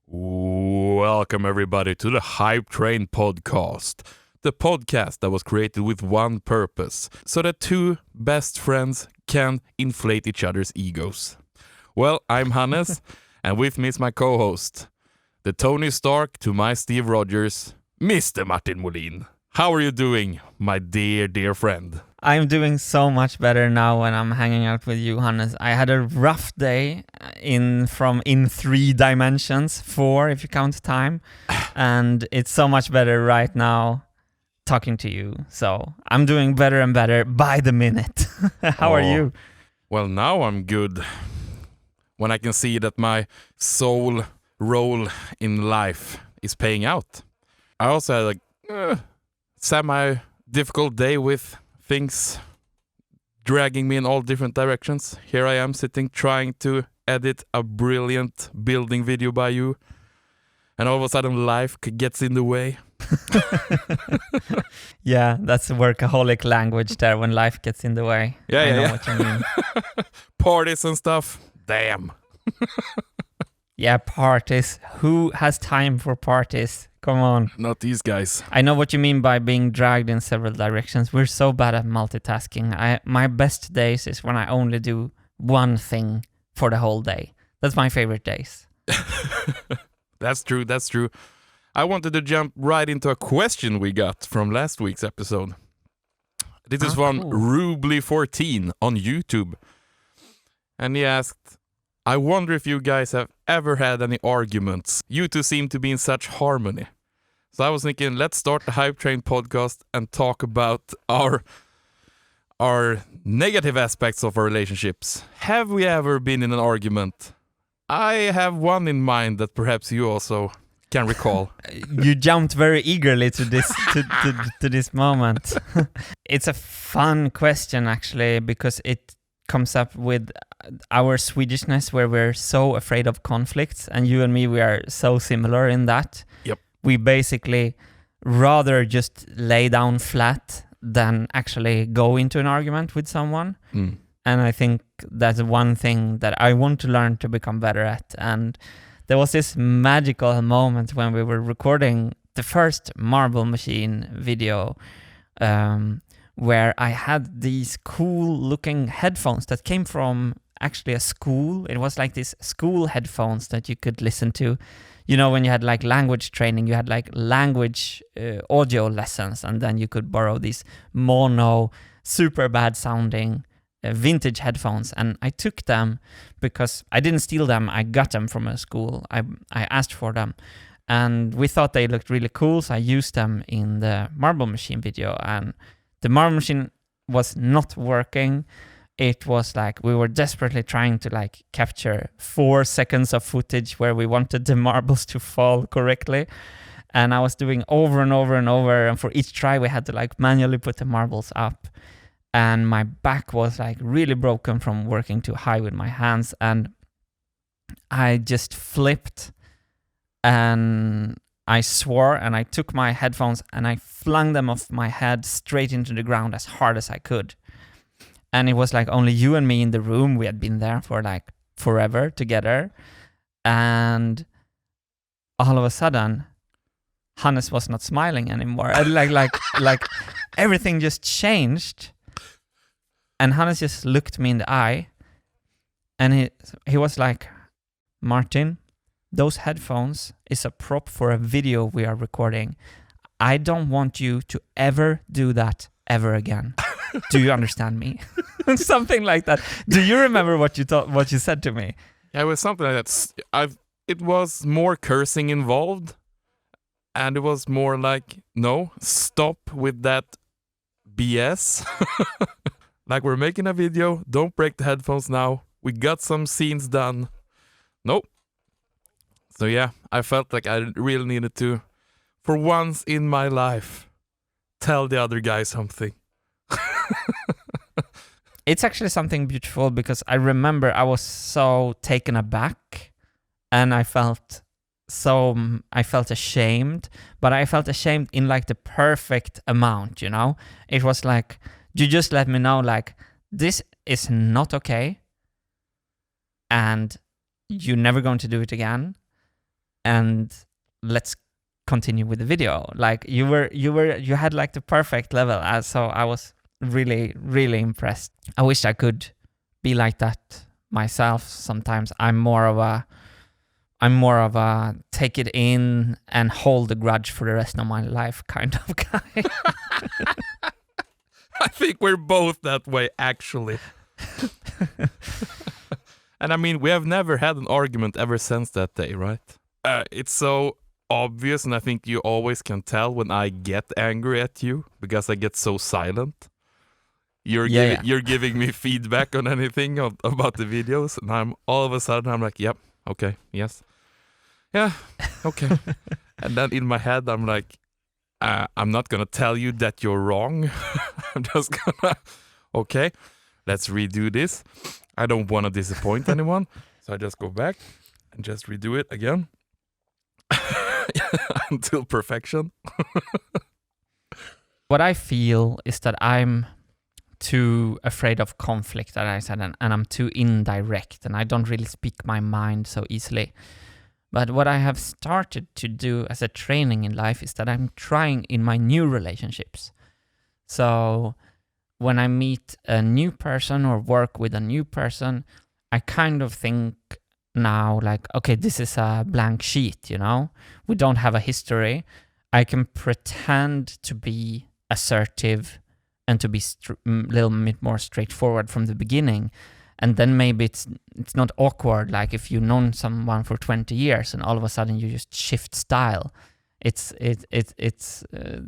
Welcome everybody to the Hypetrain Podcast, the podcast that was created with one purpose, so that two best friends can inflate each other's egos. Well, I'm Hannes, and with me is my co-host, the Tony Stark to my Steve Rogers, Mr. Martin Molin. How are you doing, my dear friend? I'm doing so much better now when I'm hanging out with you, Hannes. I had a rough day in 3 dimensions, 4 if you count time, and it's so much better right now talking to you. So I'm doing better and better by the minute. How are you? Well, now I'm good. When I can see that my soul role in life is paying out. I also had a semi-difficult day with things dragging me in all different directions. Here I am sitting trying to edit a brilliant building video by you, and all of a sudden life gets in the way. Yeah, that's workaholic language there, when life gets in the way. I know what you mean. Parties and stuff. Damn. Yeah, parties. Who has time for parties? Come on. Not these guys. I know what you mean by being dragged in several directions. We're so bad at multitasking. My best days is when I only do one thing for the whole day. That's my favorite days. That's true. I wanted to jump right into a question we got from last week's episode. This is from Rubly14 on YouTube. And he asked, I wonder if you guys have ever had any arguments. You two seem to be in such harmony. So I was thinking, let's start the Hypetrain Podcast and talk about our negative aspects of our relationships. Have we ever been in an argument? I have one in mind that perhaps you also can recall. You jumped very eagerly to this to this moment. It's a fun question, actually, because it comes up with our Swedishness, where we're so afraid of conflicts, and you and me, we are so similar in that. Yep. We basically rather just lay down flat than actually go into an argument with someone. And I think that's one thing that I want to learn to become better at. And there was this magical moment when we were recording the first Marble Machine video, where I had these cool looking headphones that came from actually a school. It was like these school headphones that you could listen to. You know, when you had like language training, you had like language audio lessons, and then you could borrow these mono, super bad sounding vintage headphones. And I took them because I didn't steal them. I got them from a school. I asked for them. And we thought they looked really cool, so I used them in the Marble Machine video. And the Marble Machine was not working. It was like we were desperately trying to like capture 4 seconds of footage where we wanted the marbles to fall correctly. And I was doing over and over and over. And for each try, we had to like manually put the marbles up. And my back was like really broken from working too high with my hands. And I just flipped and I swore, and I took my headphones and I flung them off my head straight into the ground as hard as I could. And it was like only you and me in the room. We had been there for like forever together. And all of a sudden, Hannes was not smiling anymore. And like everything just changed. And Hannes just looked me in the eye. And he was like, Martin, those headphones is a prop for a video we are recording. I don't want you to ever do that ever again. Do you understand me? Something like that. Do you remember what you said to me? Yeah, it was something like that. It was more cursing involved, and it was more like, no, stop with that BS. Like, we're making a video, don't break the headphones now. We got some scenes done. Nope. So yeah, I felt like I really needed to, for once in my life, tell the other guy something. It's actually something beautiful, because I remember I was so taken aback, and I felt ashamed, but I felt ashamed in like the perfect amount, you know? It was like, you just let me know, like, this is not okay, and you're never going to do it again. and let's continue with the video. Like you had like the perfect level. So I was really, really impressed. I wish I could be like that myself sometimes. I'm more of a take it in and hold the grudge for the rest of my life kind of guy. I think we're both that way, actually. And I mean, we have never had an argument ever since that day, right? It's so obvious, and I think you always can tell when I get angry at you because I get so silent. You're giving me feedback on anything about the videos, and I'm all of a sudden I'm like, yep, okay, yes, yeah, okay. And then in my head I'm like, I'm not gonna tell you that you're wrong. I'm just gonna, okay, let's redo this. I don't want to disappoint anyone, so I just go back and just redo it again until perfection. What I feel is that I'm too afraid of conflict, as I said, and I'm too indirect, and I don't really speak my mind so easily. But what I have started to do as a training in life is that I'm trying in my new relationships. So when I meet a new person or work with a new person, I kind of think now like, okay, this is a blank sheet, you know? We don't have a history. I can pretend to be assertive and to be a little bit more straightforward from the beginning. And then maybe it's not awkward, like if you've known someone for 20 years and all of a sudden you just shift style. It's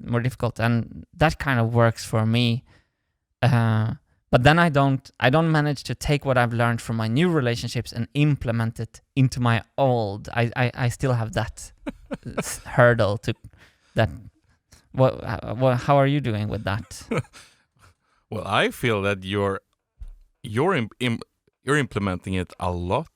more difficult, and that kind of works for me. But then I don't manage to take what I've learned from my new relationships and implement it into my old. I still have that hurdle to that. How are you doing with that? Well, I feel that you're implementing it a lot,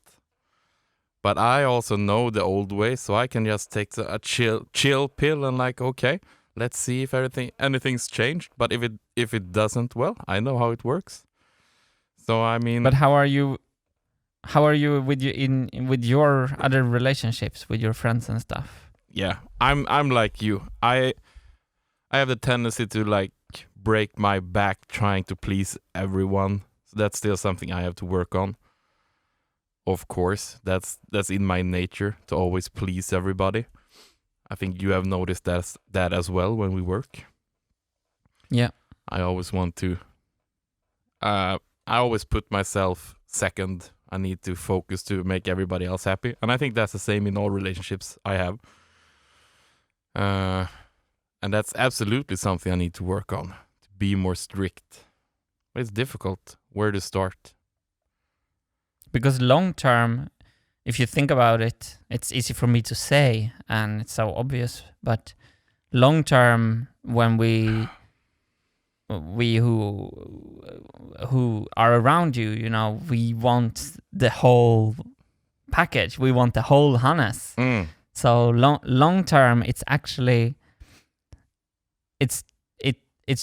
but I also know the old way, so I can just take a chill pill and like, okay, let's see if anything's changed. But if it doesn't, well, I know how it works. So I mean, but how are you with with your other relationships with your friends and stuff? Yeah, I'm like you. I have the tendency to like break my back trying to please everyone. So that's still something I have to work on. Of course, that's in my nature to always please everybody. I think you have noticed that as well when we work. Yeah. I always want to I always put myself second. I need to focus to make everybody else happy. And I think that's the same in all relationships I have. And that's absolutely something I need to work on. To be more strict. But it's difficult. Where to start? Because long term, if you think about it, it's easy for me to say and it's so obvious. But long term, when we who are around you, you know, we want the whole package. We want the whole harness. So long term, it's actually it's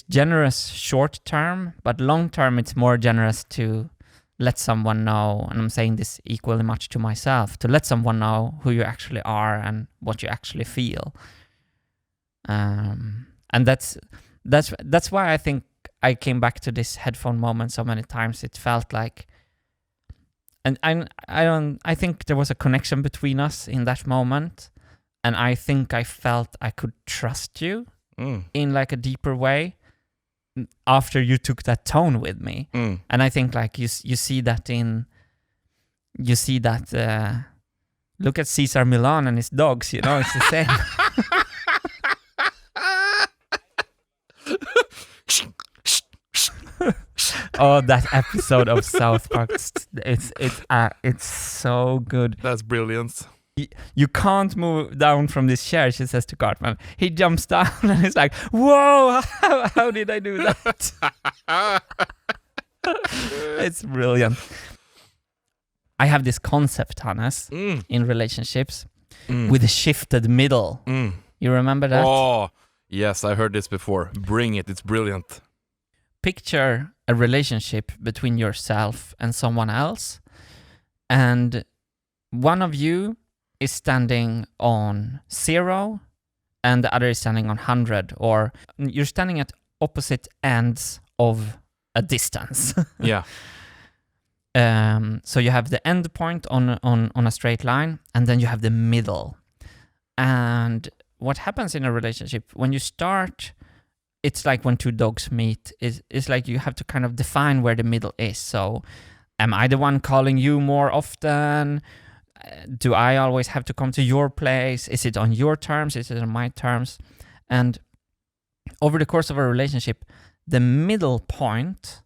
generous short term, but long term it's more generous to let someone know, and I'm saying this equally much to myself, to let someone know who you actually are and what you actually feel. And that's why I think I came back to this headphone moment so many times. It felt like, and I think there was a connection between us in that moment, and I think I felt I could trust you in like a deeper way after you took that tone with me. And I think like you see that look at Cesar Milan and his dogs, you know, it's the same. Oh, that episode of South Park, it's so good. That's brilliant. You can't move down from this chair, she says to Cartman. He jumps down and he's like, whoa, how did I do that? It's brilliant. I have this concept, Hannes, in relationships with a shifted middle. You remember that? Oh, yes, I heard this before. Bring it, it's brilliant. Picture a relationship between yourself and someone else, and one of you is standing on 0 and the other is standing on 100, or you're standing at opposite ends of a distance. Yeah. So you have the end point on a straight line, and then you have the middle. And what happens in a relationship when you start, it's like when two dogs meet. It's like you have to kind of define where the middle is. So, am I the one calling you more often? Do I always have to come to your place? Is it on your terms? Is it on my terms? And over the course of a relationship, the middle point,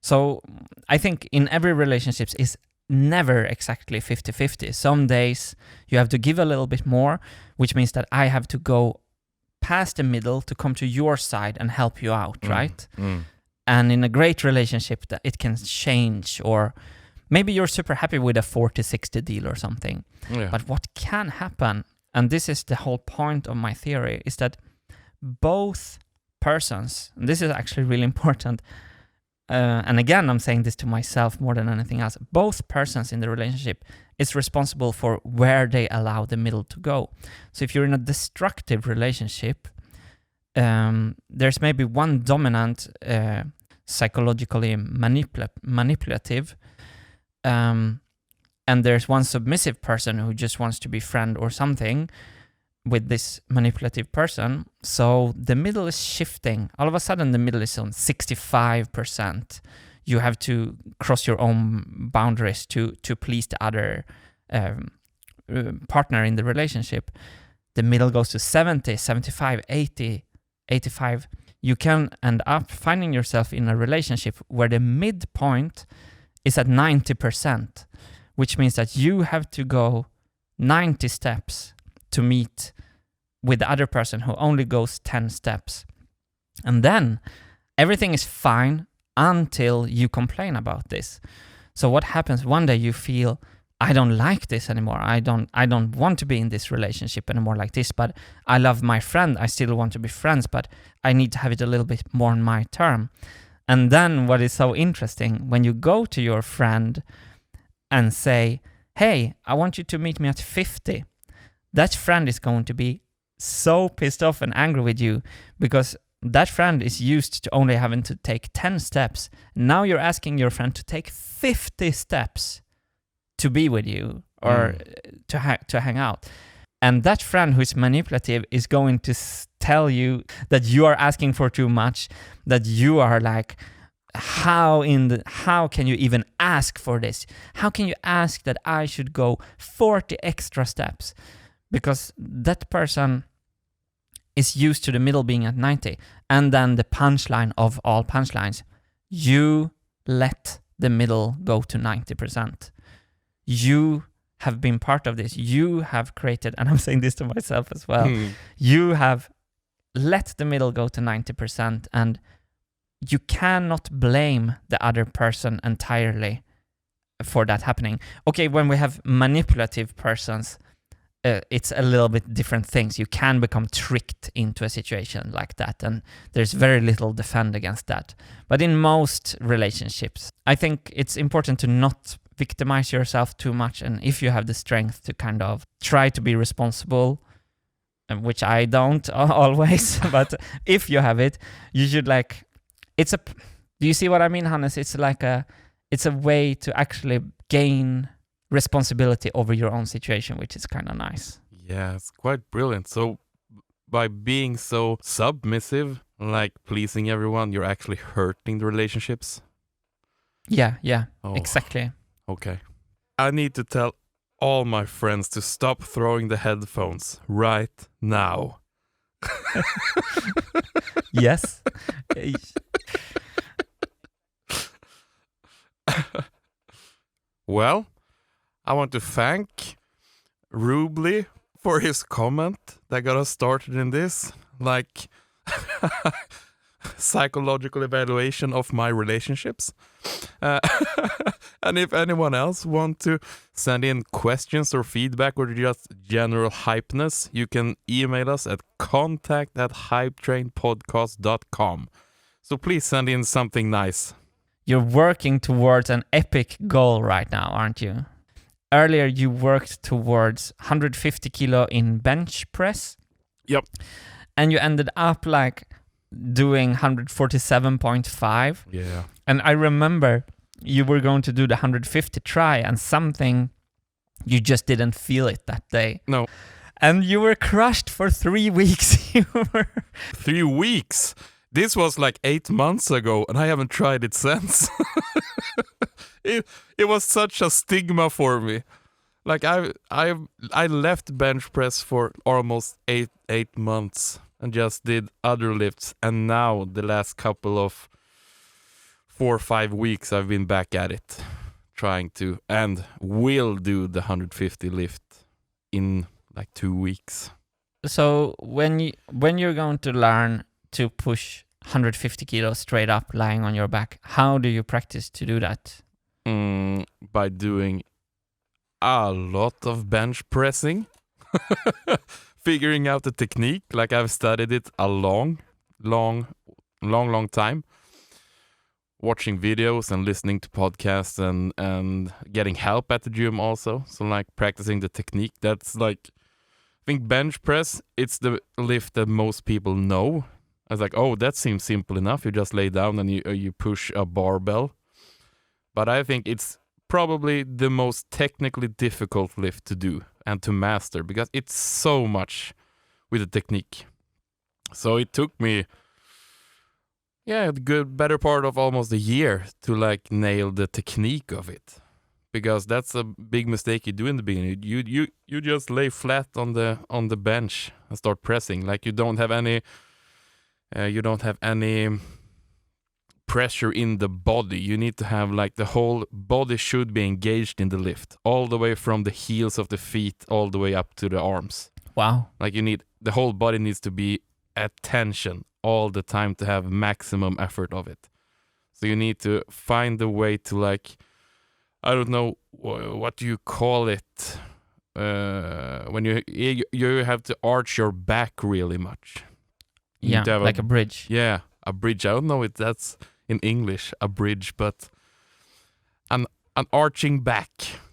so I think in every relationship is never exactly 50-50. Some days you have to give a little bit more, which means that I have to go past the middle to come to your side and help you out, right? And in a great relationship, that it can change, or maybe you're super happy with a 40-60 deal or something. Yeah. But what can happen, and this is the whole point of my theory, is that both persons, and this is actually really important, and again, I'm saying this to myself more than anything else, both persons in the relationship is responsible for where they allow the middle to go. So if you're in a destructive relationship, there's maybe one dominant, psychologically manipulative, and there's one submissive person who just wants to be friend or something with this manipulative person. So the middle is shifting. All of a sudden, the middle is on 65%. You have to cross your own boundaries to please the other partner in the relationship. The middle goes to 70, 75, 80, 85. You can end up finding yourself in a relationship where the midpoint is at 90%, which means that you have to go 90 steps to meet with the other person who only goes 10 steps. And then everything is fine until you complain about this. So what happens one day, you feel, I don't like this anymore. I don't want to be in this relationship anymore like this, but I love my friend. I still want to be friends, but I need to have it a little bit more on my term. And then what is so interesting, when you go to your friend and say, hey, I want you to meet me at 50, that friend is going to be so pissed off and angry with you because that friend is used to only having to take 10 steps. Now you're asking your friend to take 50 steps to be with you or to hang out. And that friend who's manipulative is going to tell you that you are asking for too much, that you are like, how can you even ask for this? How can you ask that I should go 40 extra steps? Because that person is used to the middle being at 90. And then the punchline of all punchlines, you let the middle go to 90%. You have been part of this. You have created, and I'm saying this to myself as well, you have let the middle go to 90%, and you cannot blame the other person entirely for that happening. Okay, when we have manipulative persons, it's a little bit different things. You can become tricked into a situation like that, and there's very little defend against that. But in most relationships, I think it's important to not victimize yourself too much, and if you have the strength to kind of try to be responsible, which I don't always, but if you have it, you should like, do you see what I mean, Hannes? It's a way to actually gain responsibility over your own situation, which is kind of nice. Yeah, it's quite brilliant. So by being so submissive, like pleasing everyone, you're actually hurting the relationships. Yeah, exactly. Okay. I need to tell all my friends to stop throwing the headphones right now. Yes. Well, I want to thank Rubly for his comment that got us started in this, like psychological evaluation of my relationships. And if anyone else want to send in questions or feedback or just general hypeness, you can email us at contact@hypetrainpodcast.com. So please send in something nice. You're working towards an epic goal right now, aren't you? earlier you worked towards 150 kilo in bench press. Yep. And you ended up like doing 147.5. Yeah. And I remember you were going to do the 150 try and something, you just didn't feel it that day. No. And you were crushed for 3 weeks. 3 weeks? This was like 8 months ago, and I haven't tried it since. It was such a stigma for me. Like I left bench press for almost eight months and just did other lifts, and now the last couple of 4 or 5 weeks I've been back at it, trying to, and will do the 150 lift in like 2 weeks. So when you're going to learn to push 150 kilos straight up lying on your back, how do you practice to do that? By doing a lot of bench pressing, figuring out the technique. Like I've studied it a long time, watching videos and listening to podcasts and getting help at the gym also. So like practicing the technique. That's like, I think bench press, it's the lift that most people know. I was like, oh, that seems simple enough. You just lay down and you push a barbell. But I think it's probably the most technically difficult lift to do and to master, because it's so much with the technique. So it took me, a better part of almost a year to like nail the technique of it, because that's a big mistake you do in the beginning. You just lay flat on the bench and start pressing. Like you don't have any pressure in the body. You need to have like the whole body should be engaged in the lift, all the way from the heels of the feet all the way up to the arms. Wow. Like the whole body needs to be at tension all the time to have maximum effort of it. So you need to find a way to, like, I don't know, what do you call it, when you have to arch your back really much. You need to have like a bridge. Yeah, a bridge. I don't know if that's in English, a bridge, but an arching back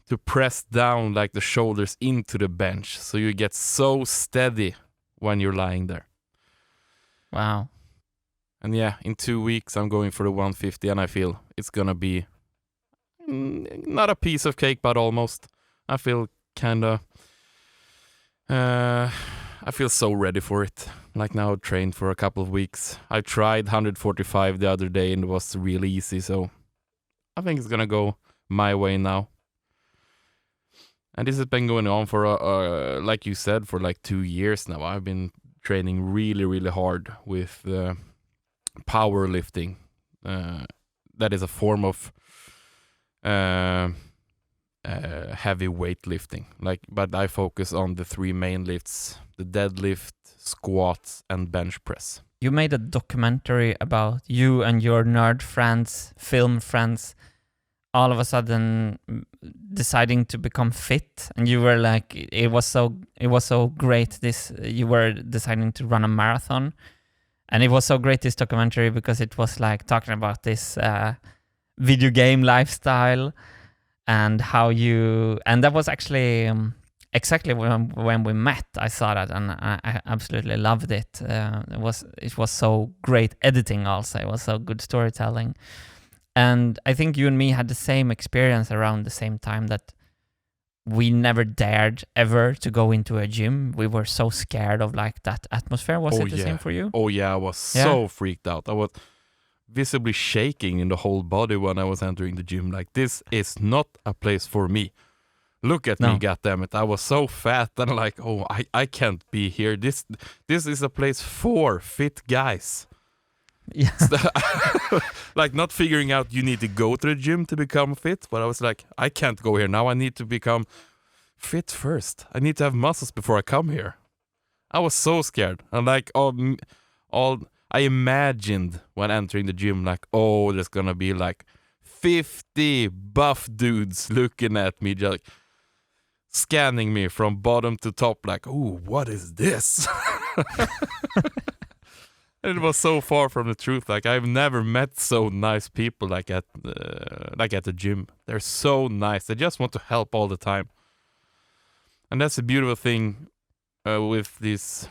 to press down like the shoulders into the bench, so you get so steady when you're lying there. Wow. And yeah, in 2 weeks I'm going for the 150, and I feel it's gonna be not a piece of cake, but almost. I feel kinda I feel so ready for it. Like now I've trained for a couple of weeks. I tried 145 the other day and it was really easy, so I think it's gonna go my way now. And this has been going on for, like you said, for like 2 years now. I've been training really, really hard with powerlifting. That is a form of heavy weightlifting. But I focus on the 3 main lifts: the deadlift, squats, and bench press. You made a documentary about you and your nerd friends, film friends, all of a sudden deciding to become fit, and you were like, it was so great. You were deciding to run a marathon, and it was so great, this documentary, because it was like talking about this video game lifestyle and how you, and that was actually exactly when we met. I saw that and I absolutely loved it. It was so great editing also. It was so good storytelling. And I think you and me had the same experience around the same time, that we never dared ever to go into a gym. We were so scared of like that atmosphere. Was it the same for you? Oh yeah, I was so freaked out. I was visibly shaking in the whole body when I was entering the gym. Like, this is not a place for me. Look at me, goddammit. I was so fat and like, oh, I can't be here. This is a place for fit guys. Yeah. Like, not figuring out you need to go to the gym to become fit, but I was like, I can't go here now. I need to become fit first. I need to have muscles before I come here. I was so scared. And like all I imagined when entering the gym, like, oh, there's gonna be like 50 buff dudes looking at me, just like scanning me from bottom to top, like, oh, what is this? And it was so far from the truth. Like I've never met so nice people like at the gym. They're so nice. They just want to help all the time. And that's a beautiful thing with these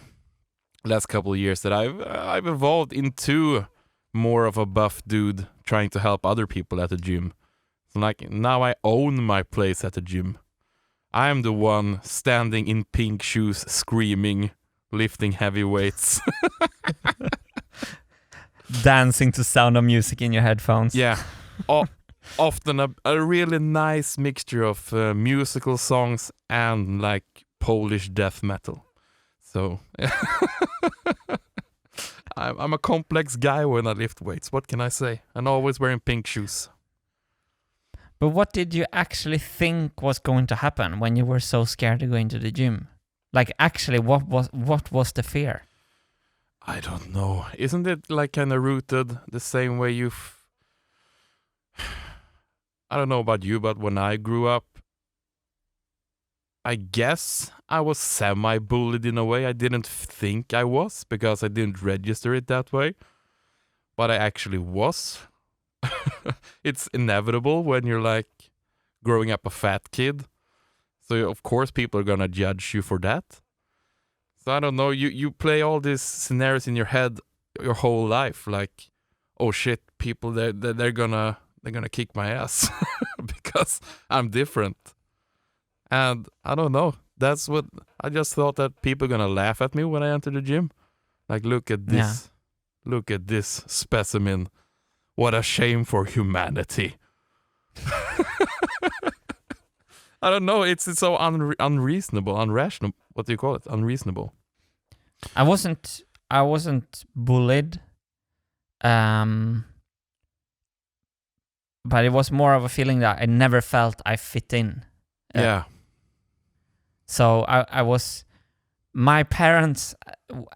last couple of years that I've evolved into more of a buff dude trying to help other people at the gym. So like now I own my place at the gym. I'm the one standing in pink shoes, screaming, lifting heavy weights. Dancing to Sound of Music in your headphones. Yeah. Often a really nice mixture of musical songs and like Polish death metal. So I'm a complex guy when I lift weights. What can I say? And always wearing pink shoes. But what did you actually think was going to happen when you were so scared to go into the gym? Like actually, what was the fear? I don't know. Isn't it like kind of rooted the same way I don't know about you, but when I grew up, I guess I was semi-bullied in a way. I didn't think I was because I didn't register it that way. But I actually was. It's inevitable when you're like growing up a fat kid. So of course people are gonna judge you for that. So I don't know, you play all these scenarios in your head your whole life, like, oh shit, people they're gonna kick my ass because I'm different. And I don't know. That's what I just thought, that people are gonna laugh at me when I enter the gym. Like, look at this. Yeah. Look at this specimen. What a shame for humanity. I don't know. It's so unreasonable, unrational. What do you call it? Unreasonable. I wasn't bullied, but it was more of a feeling that I never felt I fit in. Yeah. So I was. My parents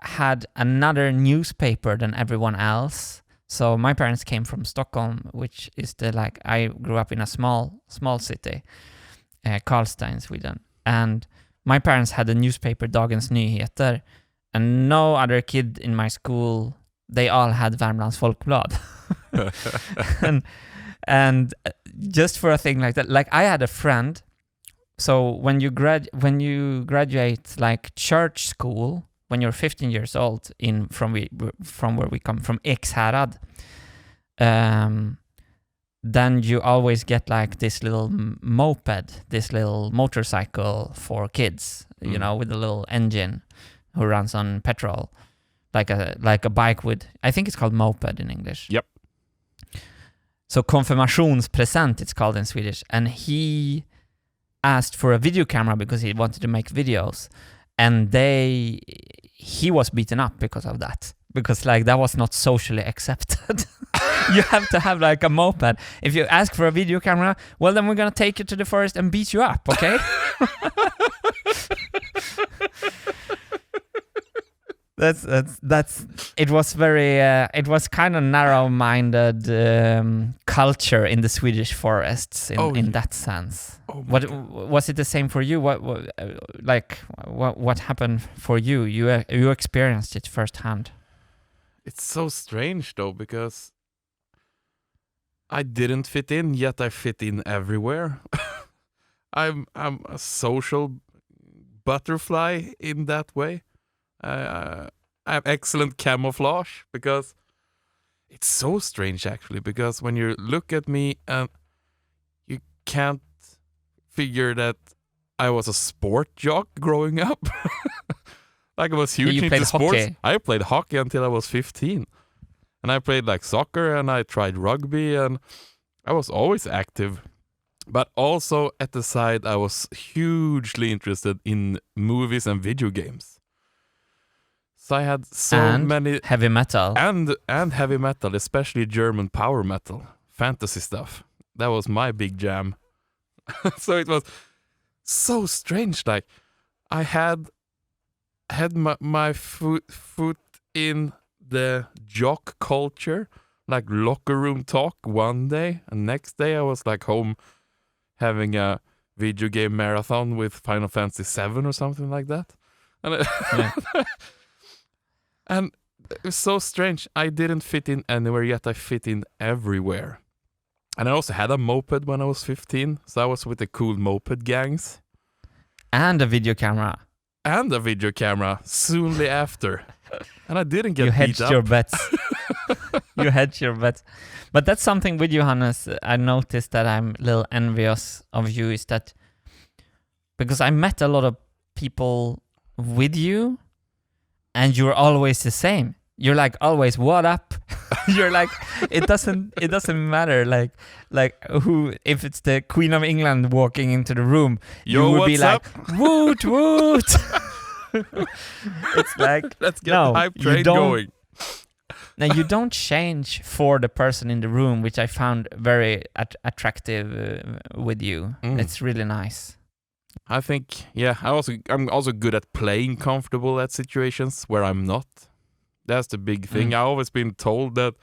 had another newspaper than everyone else. So my parents came from Stockholm, which is I grew up in a small city, Karlstad in Sweden. And my parents had a newspaper, Dagens Nyheter, and no other kid in my school, they all had Värmlands Folkblad. and just for a thing like that, like I had a friend. So when you graduate like church school, when you're 15 years old from where we come from, Ekshärad, then you always get like this little moped, this little motorcycle for kids, you know, with a little engine who runs on petrol, like a bike with, I think it's called moped in English. Yep. So konfirmationspresent, it's called in Swedish, and he asked for a video camera because he wanted to make videos, and he was beaten up because of that, because like that was not socially accepted. You have to have like a moped. If you ask for a video camera, well then we're gonna take you to the forest and beat you up, okay? That's it was very it was kind of narrow-minded culture in the Swedish forests in that sense. Oh, what was it the same for you? What happened for you? You experienced it firsthand. It's so strange though, because I didn't fit in, yet I fit in everywhere. I'm a social butterfly in that way. I have excellent camouflage, because it's so strange actually, because when you look at me and you can't figure that I was a sport jock growing up. Like I was huge into sports. Hockey. I played hockey until I was 15. And I played like soccer, and I tried rugby, and I was always active. But also at the side, I was hugely interested in movies and video games. So I had many heavy metal and heavy metal, especially German power metal, fantasy stuff. That was my big jam. So it was so strange. Like I had my foot in the jock culture, like locker room talk one day, and next day I was like home having a video game marathon with Final Fantasy VII or something like that. And, yeah. And It was so strange. I didn't fit in anywhere, yet I fit in everywhere. And I also had a moped when I was 15, so I was with the cool moped gangs. And a video camera. And a video camera soonly after. And I didn't get You beat hedged up. your bets. You hedged your bets. But that's something with you, Hannes. I noticed that I'm a little envious of you, is that because I met a lot of people with you, and you're always the same. You're like always, what up? You're like, it doesn't matter. Like who, if it's the Queen of England walking into the room, Yo, you would be what's like, up? woot woot. It's like, Let's get no, the hype you train don't- going. now you don't change for the person in the room, which I found very attractive with you. It's really nice. I think, I'm also good at playing comfortable at situations where I'm not. That's the big thing. I've always been told that,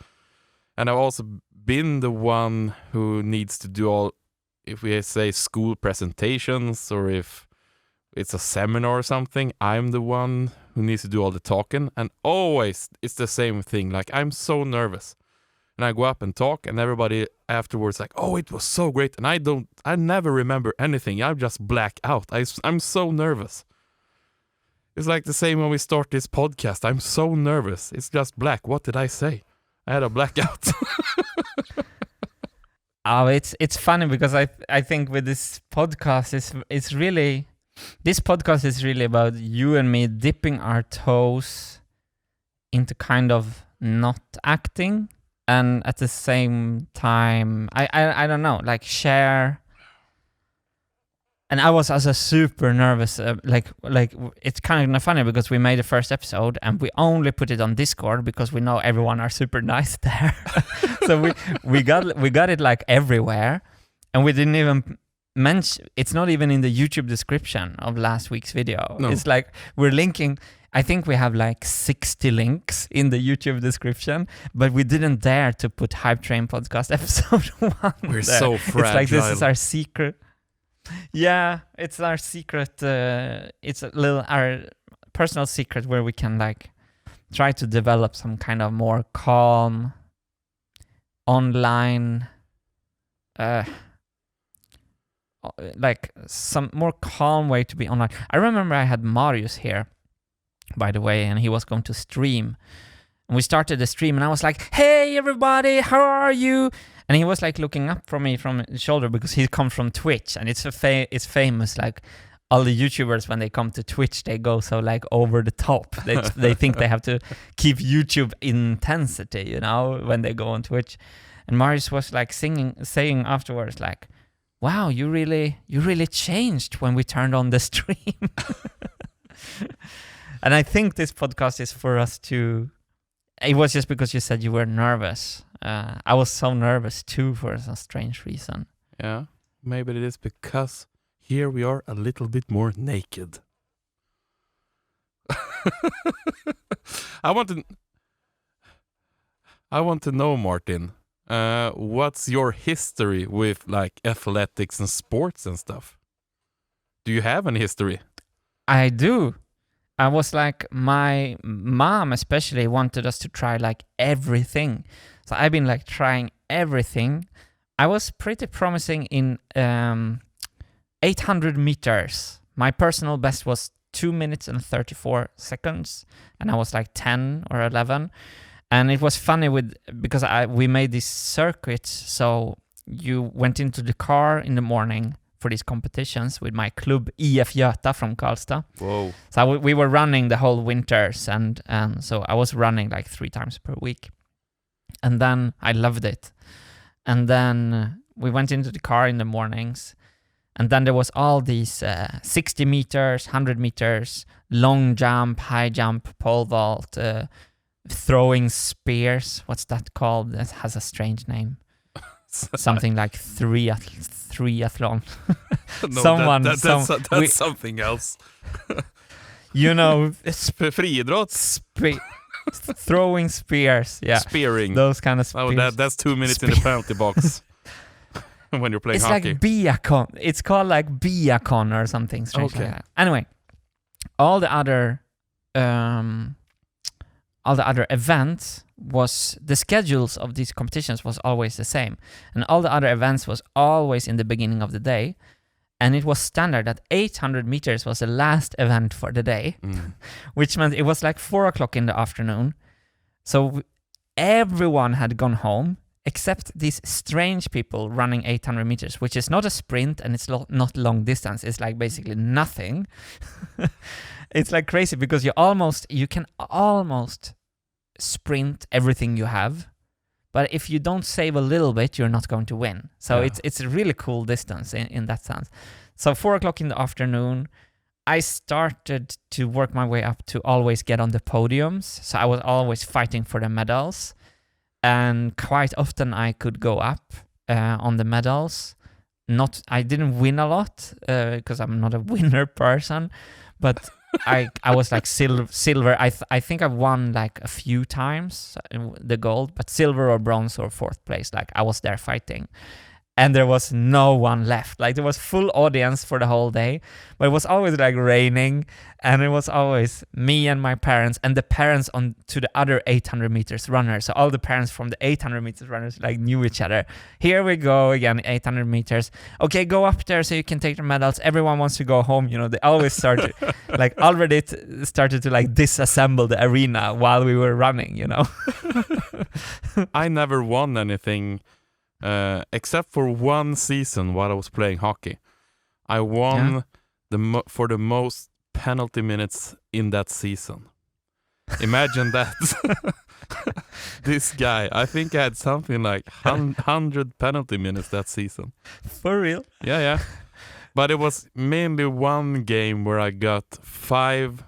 and I've also been the one who needs to do all, if we say school presentations or if it's a seminar or something, I'm the one who needs to do all the talking. And always it's the same thing. Like, I'm so nervous. And I go up and talk, and everybody afterwards like, oh, it was so great. And I never remember anything. I just black out. I'm so nervous. It's like the same when we start this podcast. I'm so nervous. It's just black. What did I say? I had a blackout. Oh, it's funny because I think with this podcast it's really, this podcast is really about you and me dipping our toes into kind of not acting, and at the same time I don't know, like share. And I was also super nervous, like it's kind of funny because we made the first episode and we only put it on Discord because we know everyone are super nice there. So we got it like everywhere, and we didn't even mention. It's not even in the YouTube description of last week's video. No. It's like we're linking. I think we have like 60 links in the YouTube description, but we didn't dare to put Hypetrain Podcast episode 1. We're there. so fragile. It's like this is our secret. Yeah, it's our secret. It's a little our personal secret where we can like try to develop some kind of more calm online, like some more calm way to be online. I remember I had Marius here, by the way, and he was going to stream. And we started the stream, and I was like, "Hey, everybody, how are you?" And he was like looking up from me from the shoulder because he comes from Twitch, and it's famous. Like all the YouTubers, when they come to Twitch, they go so like over the top. They think they have to keep YouTube intensity, you know, when they go on Twitch. And Marius was like saying afterwards, like, "Wow, you really changed when we turned on the stream." And I think this podcast is for us to. It was just because you said you were nervous. I was so nervous too for some strange reason. Yeah, maybe it is because here we are a little bit more naked. I want to know, Martin, what's your history with like athletics and sports and stuff? Do you have any history? I do. I was like, my mom especially wanted us to try like everything. So I've been like trying everything. I was pretty promising in 800 meters. My personal best was 2 minutes and 34 seconds. And I was like 10 or 11. And it was funny because we made these circuits. So you went into the car in the morning for these competitions with my club IF Göta from Karlstad. Whoa. So we were running the whole winters, and so I was running like 3 times per week. And then I loved it. And then we went into the car in the mornings, and then there was all these 60 meters, 100 meters, long jump, high jump, pole vault, throwing spears. What's that called? That has a strange name. Something like triathlon. No, that's something else. You know, Friidrott. throwing spears. Yeah, Spearing. those kind of spears. Oh, that's 2 minutes in the penalty box when you're playing it's hockey. like biathlon. It's called like biathlon or something strange like that. Anyway, all the all the other events was the schedules of these competitions was always the same, and all the other events was always in the beginning of the day, and it was standard that 800 meters was the last event for the day, which meant it was like 4:00 in the afternoon. So everyone had gone home except these strange people running 800 meters, which is not a sprint and it's not long distance. It's like basically nothing. It's like crazy because you can almost sprint everything you have, but if you don't save a little bit, you're not going to win. So it's a really cool distance in that sense. So 4:00 in the afternoon, I started to work my way up to always get on the podiums. So I was always fighting for the medals. And quite often I could go up on the medals. I didn't win a lot because I'm not a winner person, but I was like silver. I think I won like a few times the gold, but silver or bronze or fourth place. Like I was there fighting. And there was no one left. Like there was full audience for the whole day, but it was always like raining, and it was always me and my parents and the parents on to the other 800 meters runners. So all the parents from the 800 meters runners like knew each other. Here we go again, 800 meters. Okay, go up there so you can take the medals. Everyone wants to go home. You know, they always started like already started to like disassemble the arena while we were running. You know, I never won anything. Except for one season while I was playing hockey. I won for the most penalty minutes in that season. Imagine that. This guy, I think I had something like 100 penalty minutes that season. For real? Yeah. But it was mainly one game where I got 5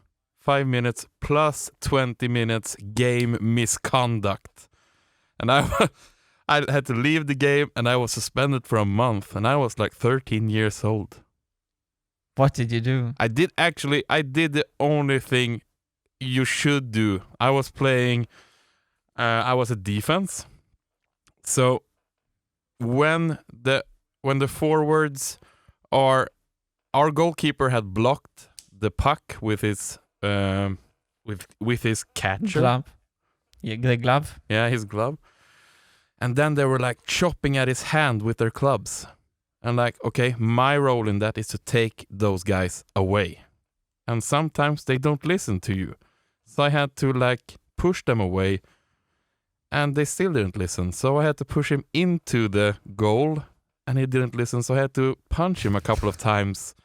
minutes plus 20 minutes game misconduct. And I had to leave the game, and I was suspended for a month, and I was like 13 years old. What did you do? I did the only thing you should do. I was playing, I was a defense. So when the forwards our goalkeeper had blocked the puck with his with his catcher. Glove. Yeah, the glove. Yeah, his glove. And then they were like chopping at his hand with their clubs. And like, okay, my role in that is to take those guys away. And sometimes they don't listen to you. So I had to like push them away. And they still didn't listen. So I had to push him into the goal. And he didn't listen. So I had to punch him a couple of times.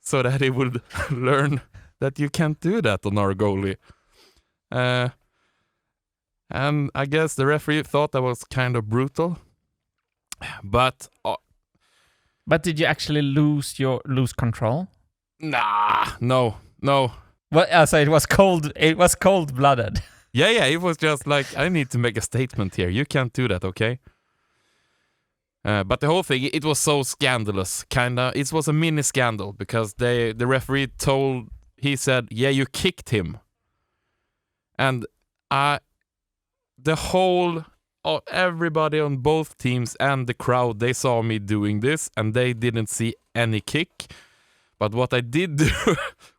So that he would learn that you can't do that on our goalie. And I guess the referee thought that was kind of brutal. But did you actually lose control? Nah, no. Well, so it was cold-blooded. Yeah, it was just like, I need to make a statement here. You can't do that, okay? But the whole thing, it was so scandalous, kinda. It was a mini scandal because the referee he said, yeah, you kicked him. And everybody on both teams and the crowd, they saw me doing this and they didn't see any kick. But what I did do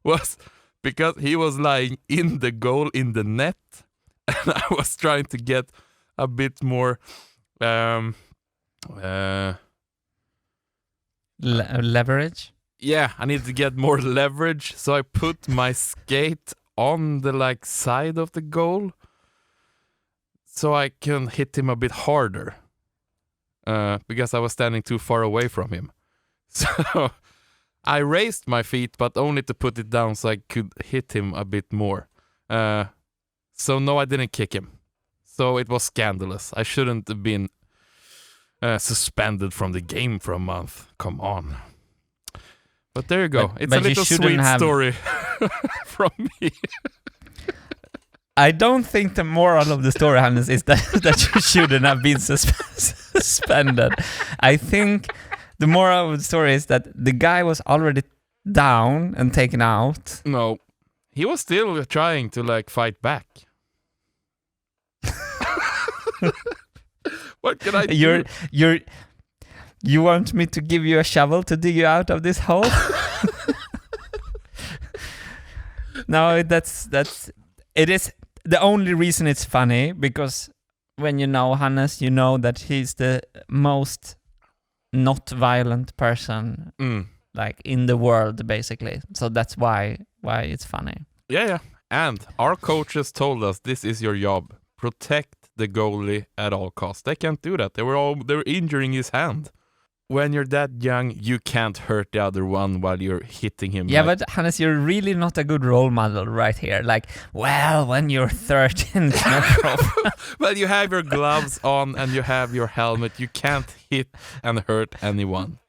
was, because he was lying in the goal in the net, and I was trying to get a bit more leverage. Yeah, I need to get more leverage, so I put my skate on the like side of the goal so I can hit him a bit harder, because I was standing too far away from him. So I raised my feet, but only to put it down so I could hit him a bit more. So no, I didn't kick him. So it was scandalous. I shouldn't have been suspended from the game for a month. Come on. But there you go. It's a little sweet story from me. I don't think the moral of the story, Hannes, is that you shouldn't have been suspended. I think the moral of the story is that the guy was already down and taken out. No, he was still trying to like fight back. What can I do? You want me to give you a shovel to dig you out of this hole? No, it is. the only reason it's funny because when you know Hannes, you know that he's the most not violent person like in the world, basically. So that's why it's funny. Yeah. And our coaches told us this is your job. Protect the goalie at all costs. They can't do that. They were injuring his hand. When you're that young, you can't hurt the other one while you're hitting him. Yeah, but Hannes, you're really not a good role model right here. Like, well, when you're 13, it's no problem. Well, you have your gloves on and you have your helmet. You can't hit and hurt anyone.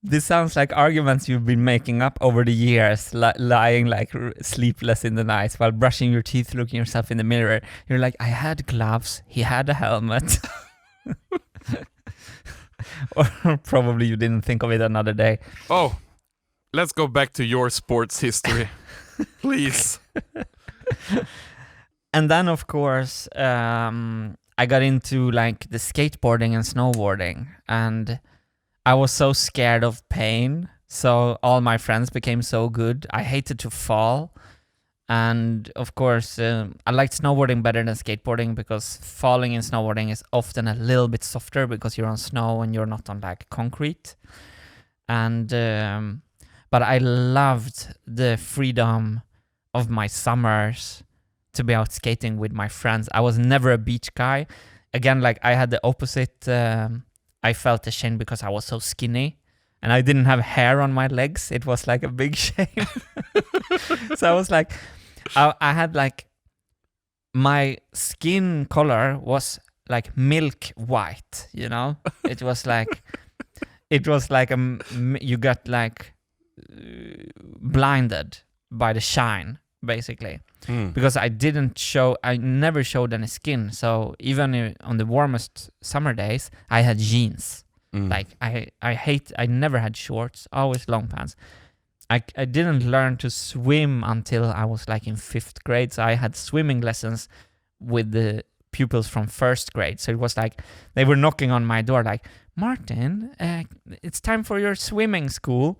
This sounds like arguments you've been making up over the years, lying like sleepless in the nights while brushing your teeth, looking yourself in the mirror. You're like, I had gloves, he had a helmet. Or probably you didn't think of it another day. Oh, let's go back to your sports history, please. And then, of course, I got into like the skateboarding and snowboarding, and I was so scared of pain. So all my friends became so good. I hated to fall. And of course, I liked snowboarding better than skateboarding because falling in snowboarding is often a little bit softer because you're on snow and you're not on like concrete. And but I loved the freedom of my summers to be out skating with my friends. I was never a beach guy. Again, like I had the opposite. I felt ashamed because I was so skinny. And I didn't have hair on my legs. It was like a big shame. So I was like, I had like, my skin color was like milk white, you know? It was like you got like blinded by the shine, basically. Because I never showed any skin. So even on the warmest summer days, I had jeans. Like I never had shorts, always long pants. I didn't learn to swim until I was like in 5th grade. So I had swimming lessons with the pupils from 1st grade. So it was like they were knocking on my door like, Martin, it's time for your swimming school.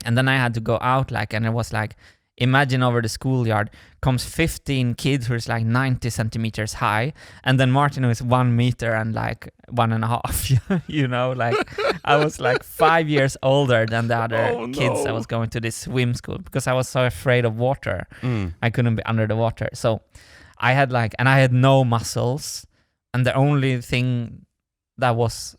And then I had to go out and it was like, imagine over the schoolyard comes 15 kids who's like 90 centimeters high, and then Martin who is 1 meter and like 1.5, you know, like I was like 5 years older than the other kids. I was going to this swim school because I was so afraid of water. I couldn't be under the water. So I had and I had no muscles, and the only thing that was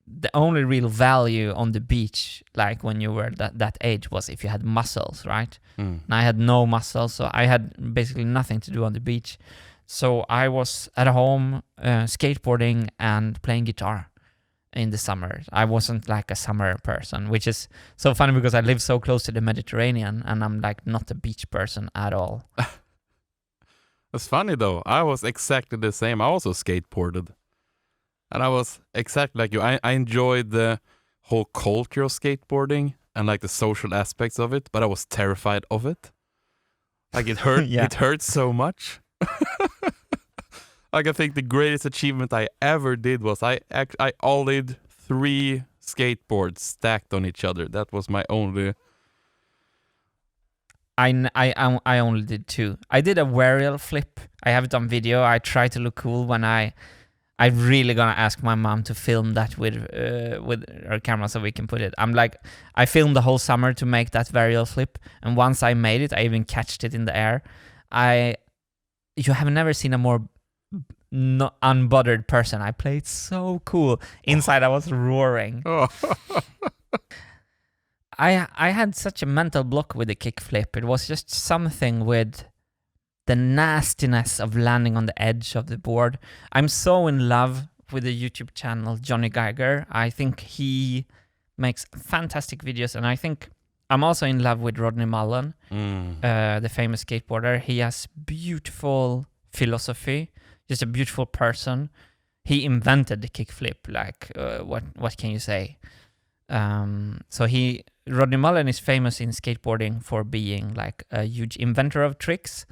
the only real value on the beach, like when you were that age, was if you had muscles, right? And I had no muscles, so I had basically nothing to do on the beach. So I was at home skateboarding and playing guitar in the summer. I wasn't like a summer person, which is so funny because I live so close to the Mediterranean and I'm like not a beach person at all. It's funny though. I was exactly the same. I also skateboarded. And I was exactly like you. I enjoyed the whole culture of skateboarding and like the social aspects of it, but I was terrified of it. Like it hurt. It hurt so much. Like I think the greatest achievement I ever did was I ollied 3 skateboards stacked on each other. That was my only. I only did 2. I did a varial flip. I have it on video. I try to look cool when I'm really gonna ask my mom to film that with her camera so we can put it. I filmed the whole summer to make that varial flip, and once I made it, I even catched it in the air. You have never seen a more unbothered person. I played so cool. Inside, I was roaring. I had such a mental block with the kickflip. It was just something with the nastiness of landing on the edge of the board. I'm so in love with the YouTube channel Johnny Geiger. I think he makes fantastic videos, and I think I'm also in love with Rodney Mullen, the famous skateboarder. He has beautiful philosophy, just a beautiful person. He invented the kickflip. What can you say? Rodney Mullen is famous in skateboarding for being like a huge inventor of tricks.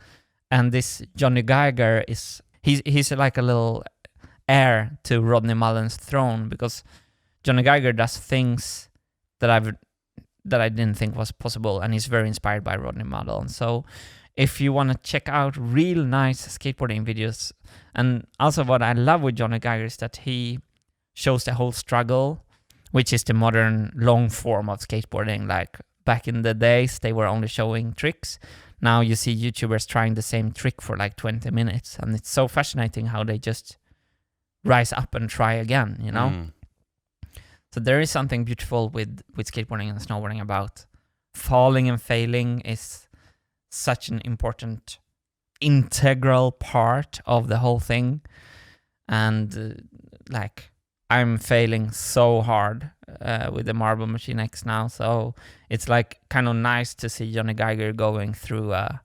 And this Johnny Geiger he's like a little heir to Rodney Mullen's throne, because Johnny Geiger does things that I didn't think was possible, and he's very inspired by Rodney Mullen. So if you want to check out real nice skateboarding videos. And also what I love with Johnny Geiger is that he shows the whole struggle, which is the modern long form of skateboarding. Like back in the days, they were only showing tricks. Now you see YouTubers trying the same trick for like 20 minutes. And it's so fascinating how they just rise up and try again, you know? So there is something beautiful with skateboarding and snowboarding about falling and failing is such an important integral part of the whole thing. And like I'm failing so hard with the Marble Machine X now, so it's like kind of nice to see Johnny Geiger going through a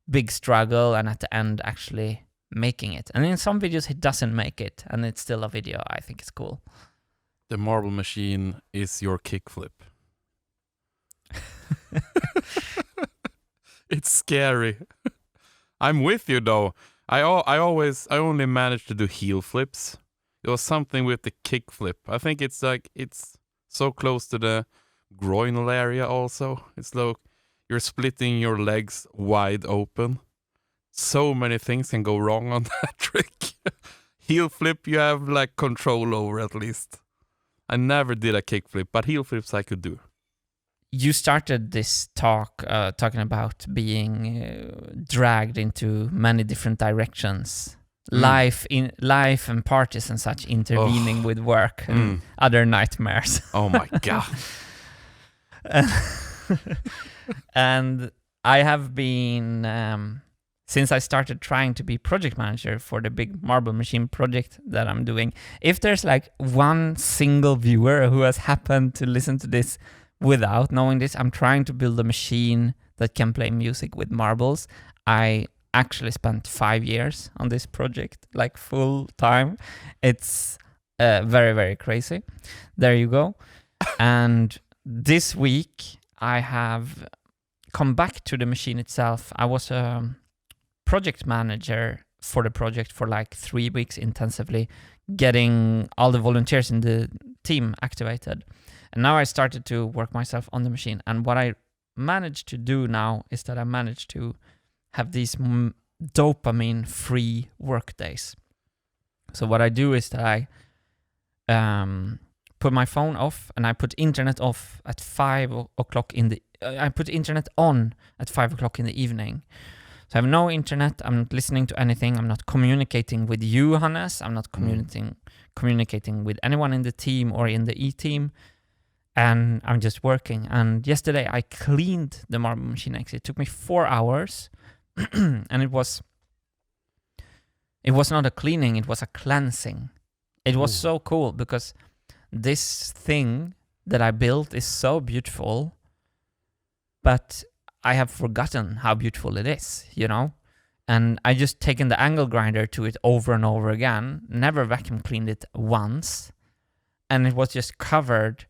big struggle and at the end actually making it. And in some videos he doesn't make it and it's still a video. I think it's cool. The Marble Machine is your kickflip. It's scary. I'm with you though. I only managed to do heel flips. It was something with the kickflip. I think it's like it's so close to the groinal area also. It's like you're splitting your legs wide open. So many things can go wrong on that trick. Heel flip you have like control over at least. I never did a kickflip, but heel flips I could do. You started this talk talking about being dragged into many different directions. Life and parties and such intervening with work and other nightmares. Oh my God. And I have been, since I started trying to be project manager for the big Marble Machine project that I'm doing, if there's like one single viewer who has happened to listen to this without knowing this, I'm trying to build a machine that can play music with marbles. I actually spent 5 years on this project, like full time. It's very, very crazy. There you go. And this week I have come back to the machine itself. I was a project manager for the project for like 3 weeks intensively, getting all the volunteers in the team activated. And now I started to work myself on the machine. And what I managed to do now is that I managed to have these dopamine-free work days. So what I do is that I put my phone off and I put internet off at 5 o'clock in the... I put internet on at 5 o'clock in the evening. So I have no internet. I'm not listening to anything. I'm not communicating with you, Hannes. I'm not communicating with anyone in the team or in the E-team. And I'm just working. And yesterday I cleaned the Marble Machine X. It took me 4 hours. And it was not a cleaning, it was a cleansing. It was so cool because this thing that I built is so beautiful, but I have forgotten how beautiful it is, you know? And I just taken the angle grinder to it over and over again, never vacuum cleaned it once, and it was just covered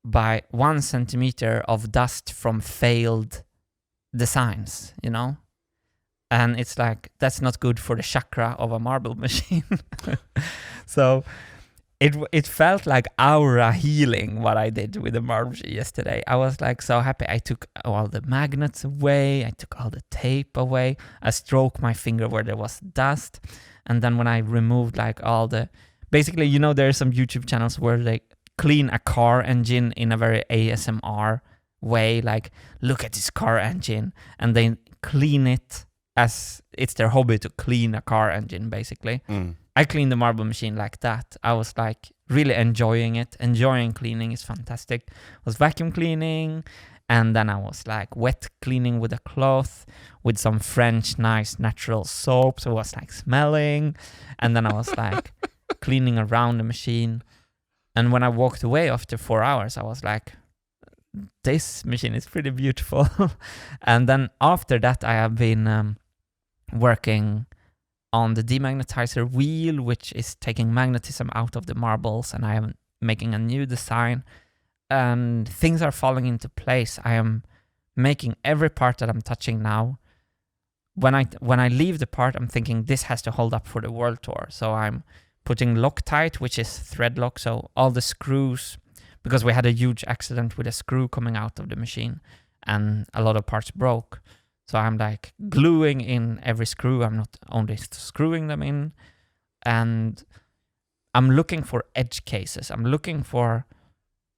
by 1 centimeter of dust from failed designs, you know? And it's like, that's not good for the chakra of a marble machine. So it felt like aura healing what I did with the marble machine yesterday. I was like so happy. I took all the magnets away. I took all the tape away. I stroked my finger where there was dust. And then when I removed like all the... Basically, you know, there are some YouTube channels where they clean a car engine in a very ASMR way. Like, look at this car engine. And they clean it as it's their hobby to clean a car engine, basically. I cleaned the marble machine like that. I was like really enjoying it. Enjoying cleaning is fantastic. I was vacuum cleaning, and then I was like wet cleaning with a cloth with some French nice natural soap. So it was like smelling. And then I was like cleaning around the machine. And when I walked away after 4 hours, I was like, this machine is pretty beautiful. And then after that, I have been working on the demagnetizer wheel, which is taking magnetism out of the marbles, and I am making a new design, and things are falling into place. I am making every part that I'm touching now. When I leave the part, I'm thinking this has to hold up for the world tour. So I'm putting Loctite, which is thread lock, so all the screws, because we had a huge accident with a screw coming out of the machine and a lot of parts broke. So I'm like gluing in every screw. I'm not only screwing them in. And I'm looking for edge cases. I'm looking for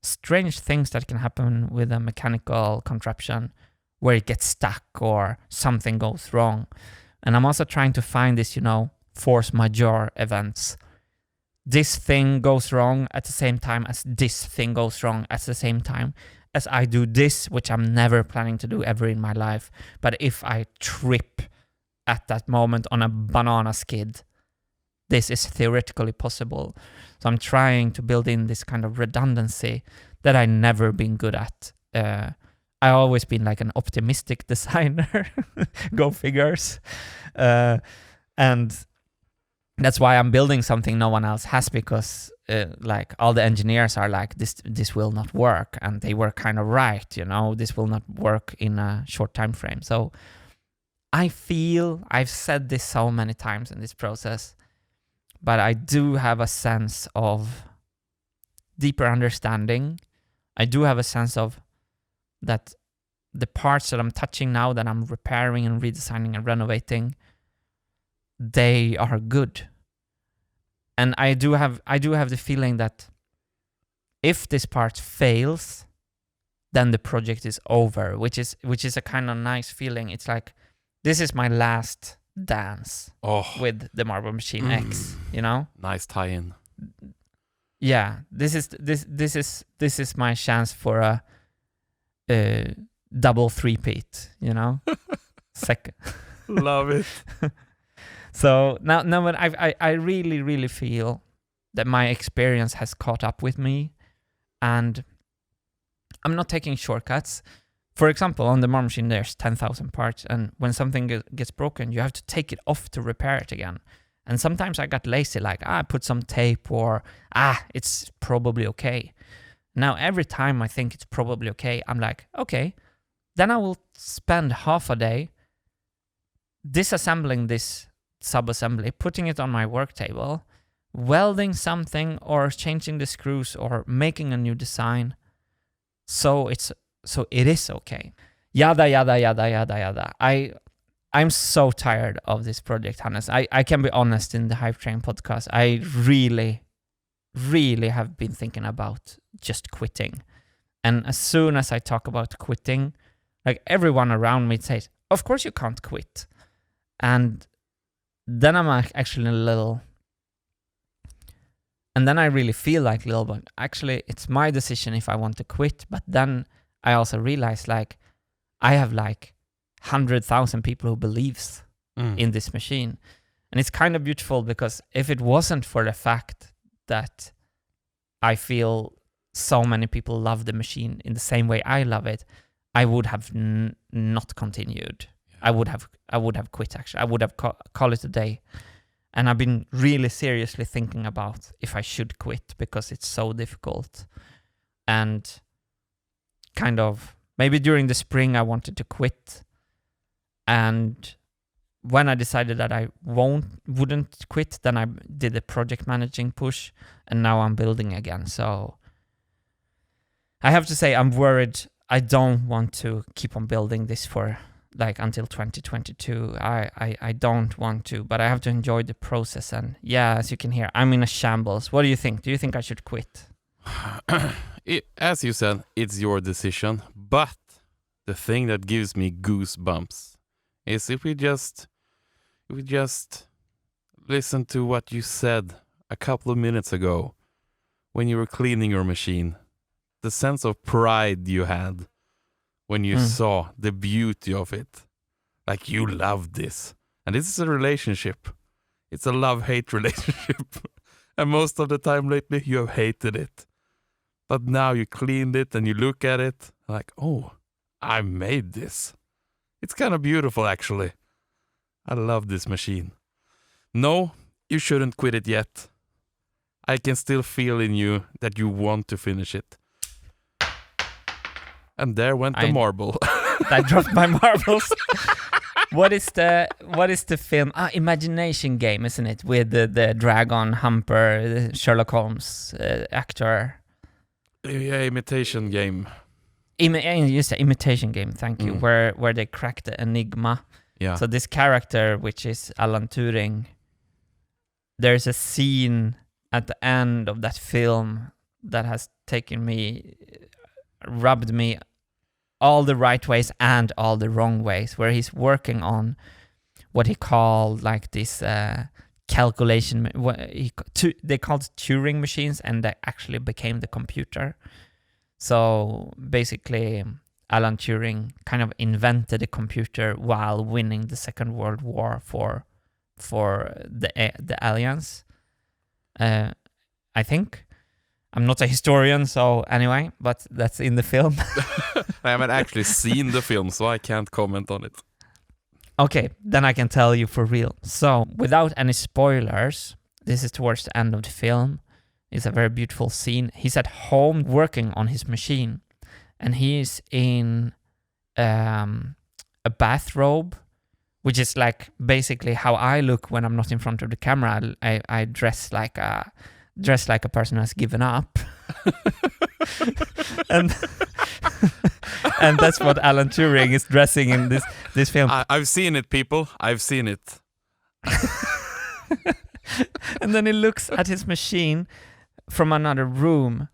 strange things that can happen with a mechanical contraption where it gets stuck or something goes wrong. And I'm also trying to find this, force majeure events. This thing goes wrong at the same time as this thing goes wrong at the same time as I do this, which I'm never planning to do ever in my life. But if I trip at that moment on a banana skid, this is theoretically possible. So I'm trying to build in this kind of redundancy that I've never been good at. I've always been like an optimistic designer. Go figures. And that's why I'm building something no one else has, because like all the engineers are like, this will not work. And they were kind of right, this will not work in a short time frame. So I feel, I've said this so many times in this process, but I do have a sense of deeper understanding. I do have a sense of that the parts that I'm touching now, that I'm repairing and redesigning and renovating, they are good. And I do have the feeling that if this part fails, then the project is over, which is a kind of nice feeling. It's like, this is my last dance with the Marble Machine X, Nice tie-in. Yeah, this is my chance for a double three-peat, Second. Love it. So now when I really, really feel that my experience has caught up with me, and I'm not taking shortcuts. For example, on the Marble Machine, there's 10,000 parts, and when something gets broken, you have to take it off to repair it again. And sometimes I got lazy, like, I put some tape, or, it's probably okay. Now, every time I think it's probably okay, I'm like, okay, then I will spend half a day disassembling this sub-assembly, putting it on my work table, welding something, or changing the screws, or making a new design. So it is okay. Yada, yada, yada, yada, yada. I'm so tired of this project, Hannes. I can be honest, in the Hypetrain podcast, I really, really have been thinking about just quitting. And as soon as I talk about quitting, like everyone around me says, of course you can't quit. And then I'm actually a little... And then I really feel like a little bit, actually, it's my decision if I want to quit. But then I also realize, like, I have like 100,000 people who believes in this machine. And it's kind of beautiful, because if it wasn't for the fact that I feel so many people love the machine in the same way I love it, I would have not continued. I would have quit, actually. I would have call it a day. And I've been really seriously thinking about if I should quit, because it's so difficult. And kind of, maybe during the spring I wanted to quit. And when I decided that I wouldn't quit, then I did a project managing push, and now I'm building again. So I have to say, I'm worried. I don't want to keep on building this for like until 2022. I don't want to, but I have to enjoy the process. And yeah, as you can hear, I'm in a shambles. What do you think? Do you think I should quit? As you said, it's your decision. But the thing that gives me goosebumps is if we just listen to what you said a couple of minutes ago when you were cleaning your machine. The sense of pride you had when you saw the beauty of it. Like, you loved this. And this is a relationship. It's a love-hate relationship. And most of the time lately, you have hated it. But now you cleaned it and you look at it like, oh, I made this. It's kind of beautiful, actually. I love this machine. No, you shouldn't quit it yet. I can still feel in you that you want to finish it. And there went the marble. I dropped my marbles. What is the film? Imagination Game, isn't it? With the dragon humper, Sherlock Holmes actor. Yeah, Imitation Game. Just an imitation game, thank you, where they crack the enigma. Yeah. So this character, which is Alan Turing, there's a scene at the end of that film that has rubbed me all the right ways and all the wrong ways, where he's working on what he called like this calculation. They called Turing machines, and that actually became the computer. So basically, Alan Turing kind of invented a computer while winning the Second World War for the Alliance. I think. I'm not a historian, so anyway, but that's in the film. I haven't actually seen the film, so I can't comment on it. Okay, then I can tell you for real. So, without any spoilers, this is towards the end of the film. It's a very beautiful scene. He's at home working on his machine, and he's in a bathrobe, which is like basically how I look when I'm not in front of the camera. I dress like a person who has given up. and that's what Alan Turing is dressing in this film. I've seen it, people. I've seen it. And then he looks at his machine from another room,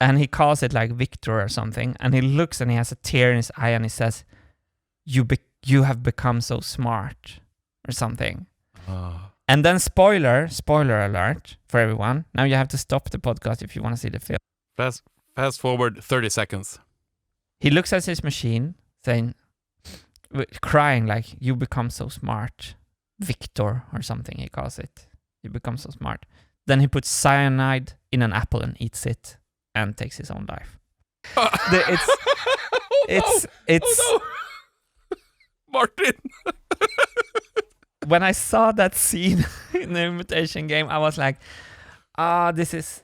and he calls it like Victor or something, and he looks and he has a tear in his eye, and he says, you have become so smart, or something. Oh. And then spoiler alert for everyone. Now you have to stop the podcast if you want to see the film. Fast forward 30 seconds. He looks at his machine, crying like, you become so smart. Victor or something he calls it. You become so smart. Then he puts cyanide in an apple and eats it and takes his own life. It's Oh no! Martin! When I saw that scene in the Imitation Game, I was like, this is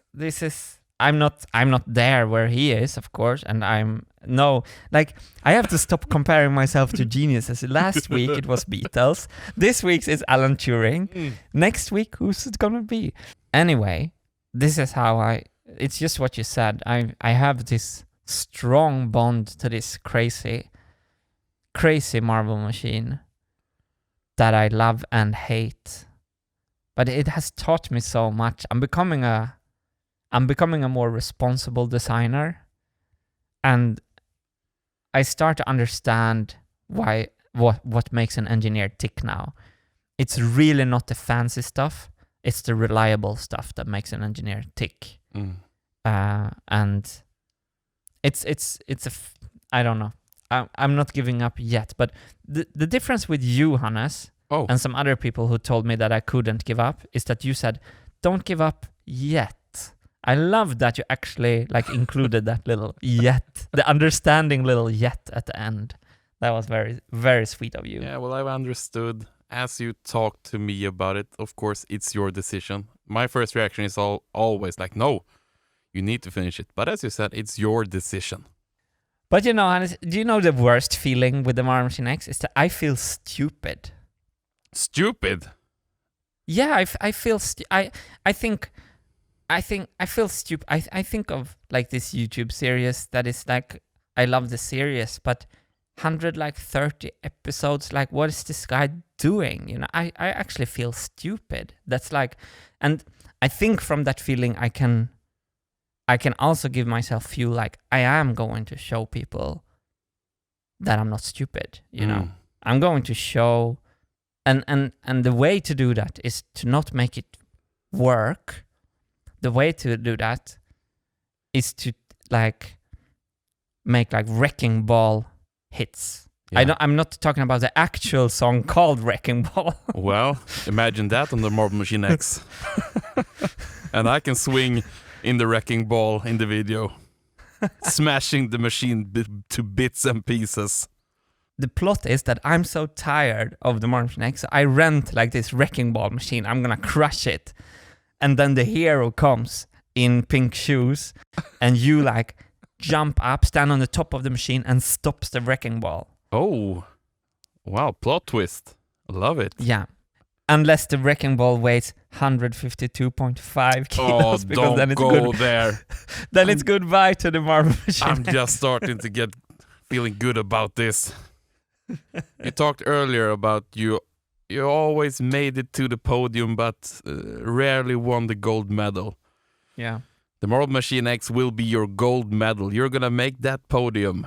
I'm not there where he is, of course, and I have to stop comparing myself to geniuses. Last week it was Beatles. This week's is Alan Turing. Next week, who's it gonna be? Anyway, this is how it's just what you said. I have this strong bond to this crazy marble machine that I love and hate. But it has taught me so much. I'm becoming a more responsible designer, and I start to understand what makes an engineer tick now. It's really not the fancy stuff, it's the reliable stuff that makes an engineer tick. And I don't know. I'm not giving up yet, but the difference with you, Hannes, and some other people who told me that I couldn't give up is that you said, don't give up yet. I love that you actually included that little yet, the understanding little yet at the end. That was very, very sweet of you. Yeah, well, I've understood. As you talked to me about it, of course, it's your decision. My first reaction is always like, no, you need to finish it. But as you said, it's your decision. But you know, Hannes, do you know the worst feeling with the Marble Machine X is that I feel stupid. Stupid? Yeah, I feel I think I feel stupid. I think of this YouTube series that is I love the series, but 130 episodes, what is this guy doing? You know, I actually feel stupid. That's and I think from that feeling I can also give myself feel like I am going to show people that I'm not stupid, you know. I'm going to show and the way to do that is to not make it work. The way to do that is to make wrecking ball hits. Yeah. I'm not talking about the actual song called Wrecking Ball. Well, imagine that on the Marble Machine X. And I can swing in the wrecking ball in the video, smashing the machine to bits and pieces. The plot is that I'm so tired of the Marble Machine X, so I rent this wrecking ball machine. I'm gonna crush it. And then the hero comes in pink shoes, and you jump up, stand on the top of the machine, and stops the wrecking ball. Oh, wow, plot twist. I love it. Yeah. unless the wrecking ball weighs 152.5 kilos, because don't then it's go good. there. Then it's goodbye to the marble machine. I'm just starting to get feeling good about this. You talked earlier about you always made it to the podium, but rarely won the gold medal. Yeah. The Marble Machine X will be your gold medal. You're gonna make that podium.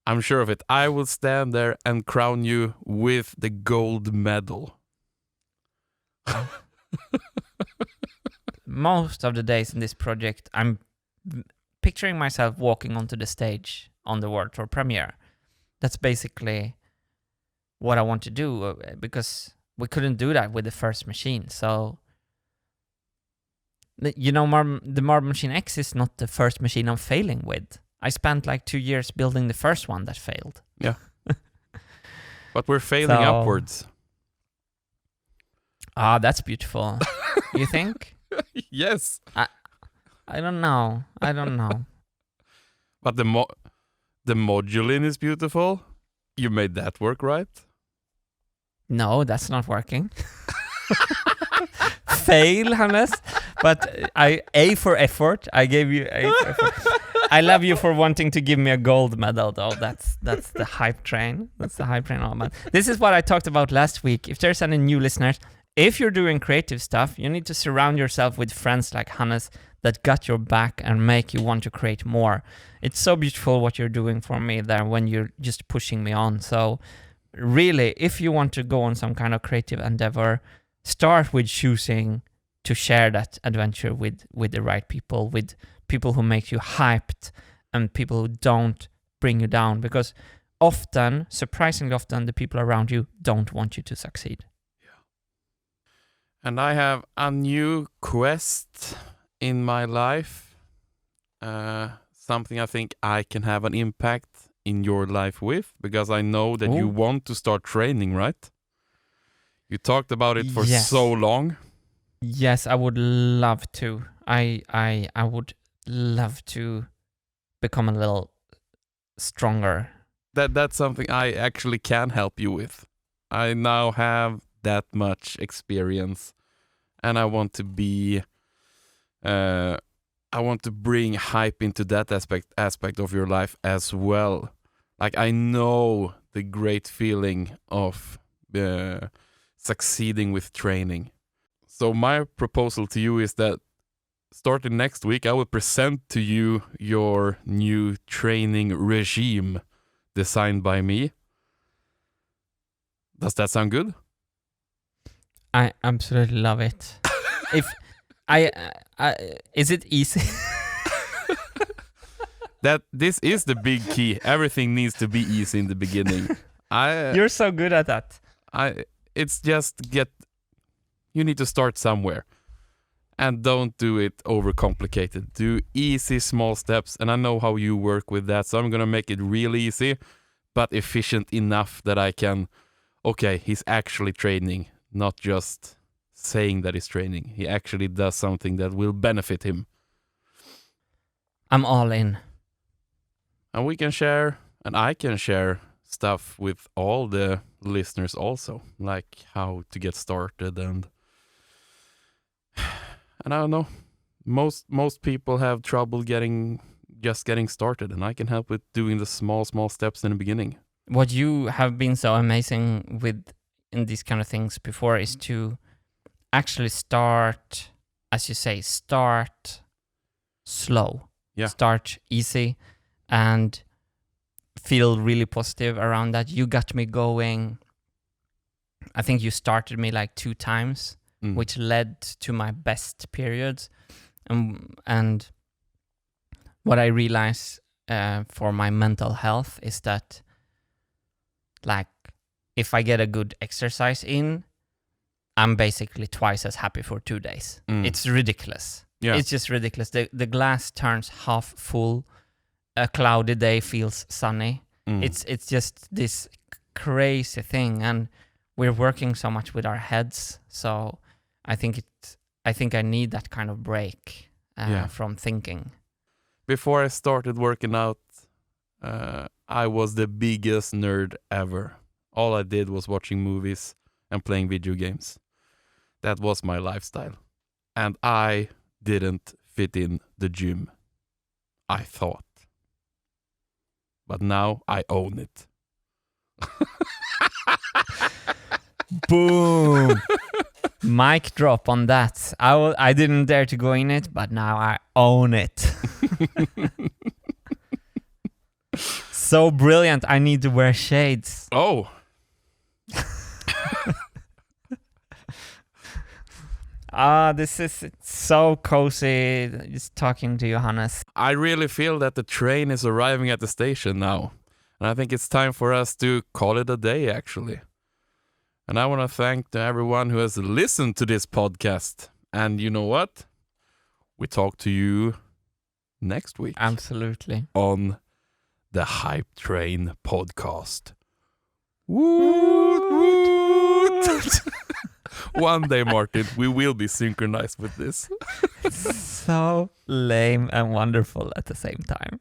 I'm sure of it. I will stand there and crown you with the gold medal. Most of the days in this project, I'm picturing myself walking onto the stage on the World Tour premiere. That's basically what I want to do, because we couldn't do that with the first machine. So, you know, the Marble Machine X is not the first machine I'm failing with. I spent like 2 years building the first one that failed. Yeah. But we're failing upwards. Ah, that's beautiful. You think? Yes. I don't know. But the modulin is beautiful. You made that work, right? No, that's not working. Fail, Hannes. But A for effort. I gave you A for effort. I love you for wanting to give me a gold medal, though. That's the hype train. That's the hype train. Oh, man. This is what I talked about last week. If there's any new listeners, if you're doing creative stuff, you need to surround yourself with friends like Hannes that got your back and make you want to create more. It's so beautiful what you're doing for me there when you're just pushing me on. So really, if you want to go on some kind of creative endeavor, start with choosing to share that adventure with the right people, with people who make you hyped and people who don't bring you down. Because often, surprisingly often, the people around you don't want you to succeed. Yeah. And I have a new quest in my life. Something I think I can have an impact in your life with, because I know that you want to start training, right? You talked about it for so long. Yes, I would love to. I would love to become a little stronger. That's something I actually can help you with. I now have that much experience, and I want to be I want to bring hype into that aspect of your life as well. Like, I know the great feeling of succeeding with training. So my proposal to you is that starting next week, I will present to you your new training regime designed by me. Does that sound good? I absolutely love it. If I is it easy? This is the big key. Everything needs to be easy in the beginning. You're so good at that. It's just you need to start somewhere, and don't do it overcomplicated. Do easy small steps, and I know how you work with that, so I'm gonna make it real easy, but efficient enough that I can. Okay, he's actually training, not just saying that he's training. He actually does something that will benefit him. I'm all in. And we can share, and I can share stuff with all the listeners also, like how to get started, and I don't know. Most people have trouble getting started, and I can help with doing the small steps in the beginning. What you have been so amazing with in these kind of things before is to actually start, as you say, start slow. Yeah. Start easy and feel really positive around that. You got me going. I think you started me like 2 times, which led to my best periods. And what I realized for my mental health is that, like, if I get a good exercise in, I'm basically twice as happy for 2 days. It's ridiculous. Yeah. It's just ridiculous. The glass turns half full. A cloudy day feels sunny. It's just this crazy thing, and we're working so much with our heads. So I think I need that kind of break from thinking. Before I started working out, I was the biggest nerd ever. All I did was watching movies and playing video games. That was my lifestyle. And I didn't fit in the gym, I thought. But now I own it. Boom! Mic drop on that. I didn't dare to go in it, but now I own it. So brilliant. I need to wear shades. Oh! This is so cozy just talking to Johannes. I really feel that the train is arriving at the station now. And I think it's time for us to call it a day, actually. And I want to thank everyone who has listened to this podcast. And you know what? We talk to you next week. Absolutely. On the Hypetrain Podcast. Woot, woot. One day, Martin, we will be synchronized with this. So lame and wonderful at the same time.